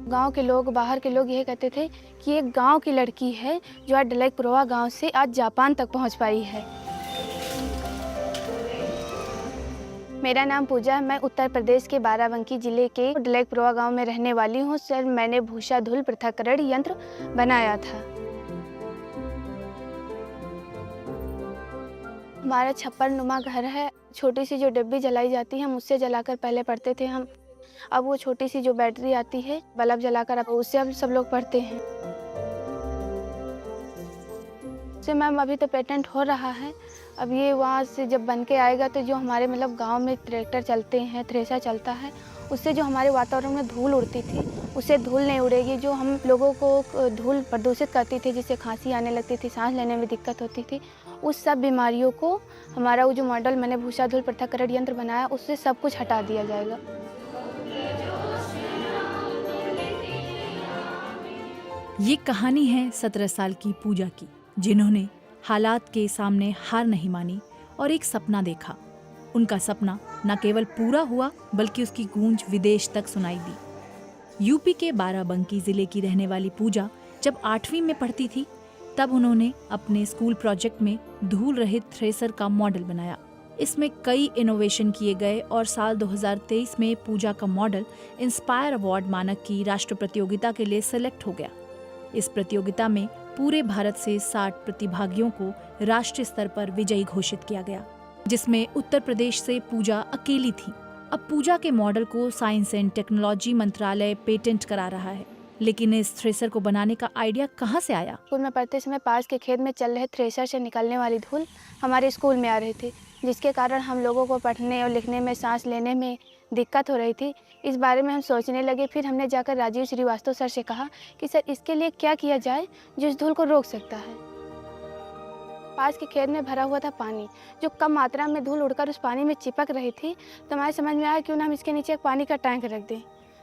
गांव के लोग, बाहर के लोग यही कहते थे कि एक गांव की लड़की है जो आज डलाईपुरवा गांव से आज जापान तक पहुंच पाई है। मेरा नाम पूजा है। मैं उत्तर प्रदेश के बाराबंकी जिले के डलाईपुरवा गांव में रहने वाली हूं। सर, मैंने भूसा धूल पृथक्करण यंत्र बनाया था। हमारा छप्पर नुमा घर है। छोटी सी जो डिब्बी जलाई जाती है, हम उससे जलाकर पहले पढ़ते थे हम। अब वो छोटी सी जो बैटरी आती है, बल्ब जलाकर, अब उससे अब सब लोग पढ़ते हैं। से मैम अभी तो पेटेंट हो रहा है। अब ये वहाँ से जब बन के आएगा तो जो हमारे मतलब गांव में ट्रैक्टर चलते हैं, थ्रेशर चलता है, उससे जो हमारे वातावरण में धूल उड़ती थी, उससे धूल नहीं उड़ेगी। जो हम लोगों को धूल प्रदूषित करती थी, जिससे खांसी आने लगती थी, सांस लेने में दिक्कत होती थी, उस सब बीमारियों को हमारा वो जो मॉडल मैंने भूसा धूल पृथक्करण यंत्र बनाया, उससे सब कुछ हटा दिया जाएगा। ये कहानी है 17 साल की पूजा की, जिन्होंने हालात के सामने हार नहीं मानी और एक सपना देखा। उनका सपना न केवल पूरा हुआ बल्कि उसकी गूंज विदेश तक सुनाई दी। यूपी के बाराबंकी जिले की रहने वाली पूजा जब 8वीं में पढ़ती थी, तब उन्होंने अपने स्कूल प्रोजेक्ट में धूल रहित थ्रेसर का मॉडल बनाया। इसमें कई इनोवेशन किए गए और साल 2023 में पूजा का मॉडल इंस्पायर अवार्ड मानक की राष्ट्रीय प्रतियोगिता के लिए सिलेक्ट हो गया। इस प्रतियोगिता में पूरे भारत से 60 प्रतिभागियों को राष्ट्रीय स्तर पर विजयी घोषित किया गया, जिसमें उत्तर प्रदेश से पूजा अकेली थी। अब पूजा के मॉडल को साइंस एंड टेक्नोलॉजी मंत्रालय पेटेंट करा रहा है, लेकिन इस थ्रेसर को बनाने का आइडिया कहाँ से आया? स्कूल में पढ़ते समय पास के खेत में चल रहे थ्रेसर से निकलने वाली धूल हमारे स्कूल में आ रही थी, जिसके कारण हम लोगों को पढ़ने और लिखने में, सांस लेने में दिक्कत हो रही थी। इस बारे में हम सोचने लगे। फिर हमने जाकर राजीव श्रीवास्तव सर से कहा कि सर, इसके लिए क्या किया जाए जो इस धूल को रोक सकता है। पास के खेत में भरा हुआ था पानी, जो कम मात्रा में धूल उड़कर उस पानी में चिपक रही थी। तो हमारे समझ में आया क्यों ना हम इसके नीचे एक पानी का टैंक रख दें,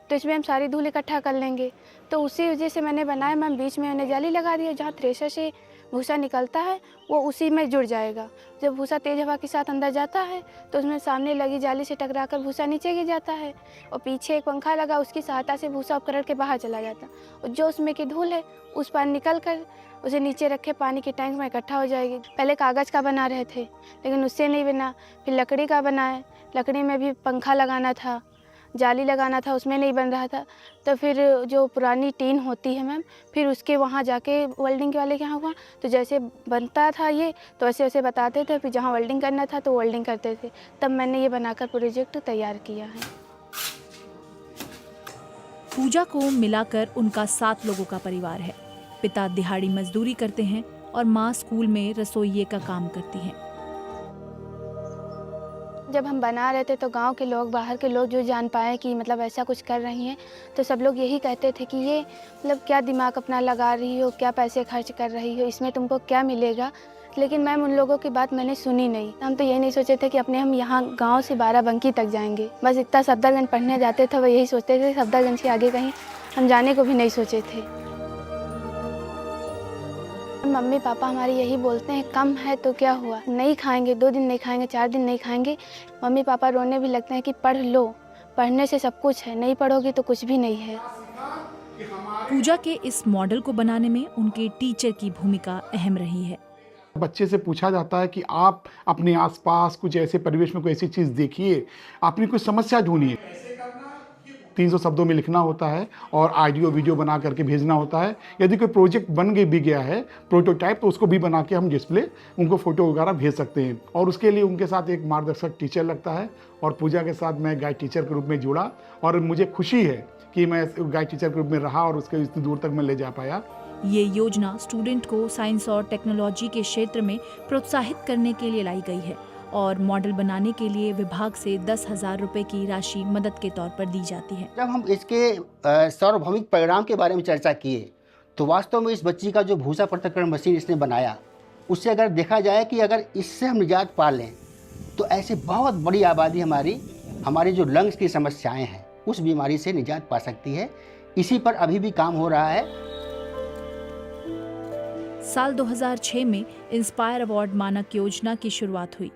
तो इसमें हम सारी धूल इकट्ठा कर लेंगे। तो उसी वजह से मैंने बनाया। मैम, बीच में मैंने जाली लगा दी, जहाँ थ्रेशर से भूसा निकलता है वो उसी में जुड़ जाएगा। जब भूसा तेज हवा के साथ अंदर जाता है तो उसमें सामने लगी जाली से टकराकर भूसा नीचे गिर जाता है, और पीछे एक पंखा लगा, उसकी सहायता से भूसा उपकरण के बाहर चला जाता है, और जो उसमें की धूल है उस पर निकल कर उसे नीचे रखे पानी के टैंक में इकट्ठा हो जाएगी। पहले कागज़ का बना रहे थे, लेकिन उससे नहीं बना। फिर लकड़ी का बनाए, लकड़ी में भी पंखा लगाना था, जाली लगाना था, उसमें नहीं बन रहा था। तो फिर जो पुरानी टीन होती है मैम, फिर उसके वहाँ जाके वेल्डिंग वाले के यहाँ हुआ, तो जैसे बनता था ये तो वैसे वैसे बताते थे। फिर जहाँ वेल्डिंग करना था तो वेल्डिंग करते थे। तब मैंने ये बनाकर प्रोजेक्ट तैयार किया है। पूजा को मिलाकर उनका 7 लोगों का परिवार है। पिता दिहाड़ी मजदूरी करते हैं और माँ स्कूल में रसोइये का काम करती हैं। जब हम बना रहे थे तो गांव के लोग, बाहर के लोग जो जान पाए कि मतलब ऐसा कुछ कर रही हैं, तो सब लोग यही कहते थे कि ये मतलब क्या दिमाग अपना लगा रही हो, क्या पैसे खर्च कर रही हो, इसमें तुमको क्या मिलेगा। लेकिन मैम, उन लोगों की बात मैंने सुनी नहीं। हम तो यही नहीं सोचे थे कि हम यहाँ गांव से बाराबंकी तक जाएंगे। बस इतना सफदरगंज पढ़ने जाते थे, वो यही सोचते थे। सफदरगंज के आगे कहीं हम जाने को भी नहीं सोचे थे। मम्मी पापा हमारे यही बोलते हैं, कम है तो क्या हुआ, नहीं खाएंगे, 2 दिन नहीं खाएंगे, 4 दिन नहीं खाएंगे। मम्मी पापा रोने भी लगते हैं कि पढ़ लो, पढ़ने से सब कुछ है, नहीं पढ़ोगी तो कुछ भी नहीं है। पूजा के इस मॉडल को बनाने में उनके टीचर की भूमिका अहम रही है। बच्चे से पूछा जाता है कि आप अपने आसपास कुछ ऐसे परिवेश में कोई ऐसी चीज़ देखिए, अपनी कोई समस्या ढूंढिए। 300 शब्दों में लिखना होता है और ऑडियो वीडियो बना करके भेजना होता है। यदि कोई प्रोजेक्ट बन भी गया है, प्रोटोटाइप, तो उसको भी बना के हम डिस्प्ले, उनको फोटो वगैरह भेज सकते हैं। और उसके लिए उनके साथ एक मार्गदर्शक टीचर लगता है, और पूजा के साथ मैं गाइड टीचर के रूप में जुड़ा, और मुझे खुशी है कि मैं गाइड टीचर के रूप में रहा और उसके इतनी दूर तक मैं ले जा पाया। ये योजना स्टूडेंट को साइंस और टेक्नोलॉजी के क्षेत्र में प्रोत्साहित करने के लिए लाई गई है, और मॉडल बनाने के लिए विभाग से 10,000 रुपए की राशि मदद के तौर पर दी जाती है। जब हम इसके सार्वभौमिक परिणाम के बारे में चर्चा किए, तो वास्तव में इस बच्ची का जो भूसा पृथक्करण मशीन इसने बनाया, उससे अगर देखा जाए कि अगर इससे हम निजात पा लें, तो ऐसी बहुत बड़ी आबादी हमारी जो लंग्स की समस्याएं हैं, उस बीमारी से निजात पा सकती है। इसी पर अभी भी काम हो रहा है। साल 2006 में इंस्पायर अवार्ड मानक योजना की शुरुआत हुई।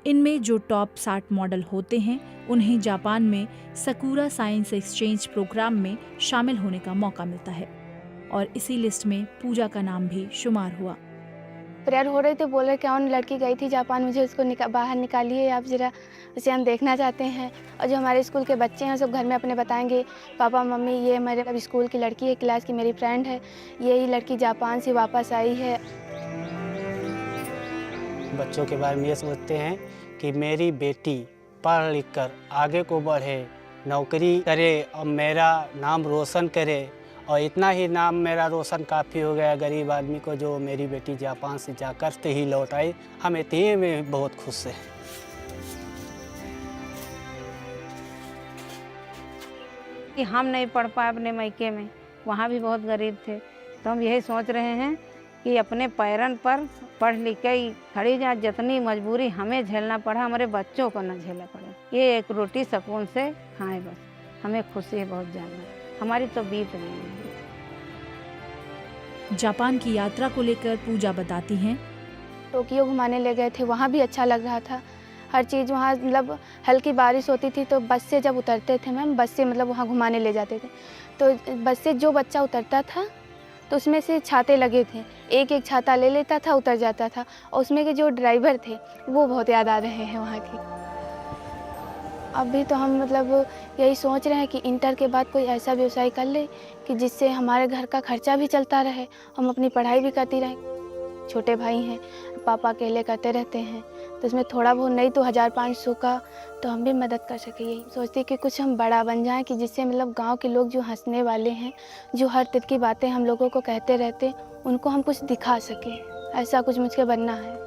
इनमें जो टॉप 60 मॉडल होते हैं उन्हें जापान में सकुरा साइंस एक्सचेंज प्रोग्राम में शामिल होने का मौका मिलता है और इसी लिस्ट में पूजा का नाम भी शुमार हुआ। प्रेयर हो रहे थे, बोल रहे कौन लड़की गई थी जापान, मुझे उसको बाहर निकालिए आप ज़रा, उसे हम देखना चाहते हैं। और जो हमारे स्कूल के बच्चे हैं सब घर में अपने बताएंगे, पापा मम्मी ये मेरे स्कूल की लड़की है, क्लास की मेरी फ्रेंड है, यही लड़की जापान से वापस आई है। बच्चों के बारे में ये सोचते हैं कि मेरी बेटी पढ़ लिख कर आगे को बढ़े, नौकरी करे और मेरा नाम रोशन करे। और इतना ही नाम मेरा रोशन काफ़ी हो गया गरीब आदमी को, जो मेरी बेटी जापान से जाकर से ही लौट आई। हम इतने में बहुत खुश हैं। कि हम नहीं पढ़ पाए अपने मायके में, वहाँ भी बहुत गरीब थे, तो हम यही सोच रहे हैं कि अपने पैरन पर पढ़ लिख के खड़ी जाए। जितनी मजबूरी हमें झेलना पड़ा, हमारे बच्चों को न झेलना पड़े। ये एक रोटी सुकून से खाएं, बस हमें खुशी है बहुत ज़्यादा, हमारी तो बीत रही है। जापान की यात्रा को लेकर पूजा बताती हैं। टोक्यो घुमाने ले गए थे, वहाँ भी अच्छा लग रहा था, हर चीज़ वहाँ मतलब हल्की बारिश होती थी तो बस से जब उतरते थे मैम, बस से मतलब वहाँ घुमाने ले जाते थे, तो बस से जो बच्चा उतरता था तो उसमें से छाते लगे थे, एक एक छाता ले लेता था, उतर जाता था। और उसमें के जो ड्राइवर थे वो बहुत याद आ रहे हैं वहाँ की। अभी तो हम मतलब यही सोच रहे हैं कि इंटर के बाद कोई ऐसा व्यवसाय कर ले कि जिससे हमारे घर का खर्चा भी चलता रहे, हम अपनी पढ़ाई भी करती रहें। छोटे भाई हैं, पापा अकेले करते रहते हैं, तो इसमें थोड़ा बहुत नहीं तो 1500 का तो हम भी मदद कर सके। यही सोचते कि कुछ हम बड़ा बन जाएं कि जिससे मतलब गांव के लोग जो हंसने वाले हैं, जो हर तरह की बातें हम लोगों को कहते रहते, उनको हम कुछ दिखा सकें। ऐसा कुछ मुझको बनना है।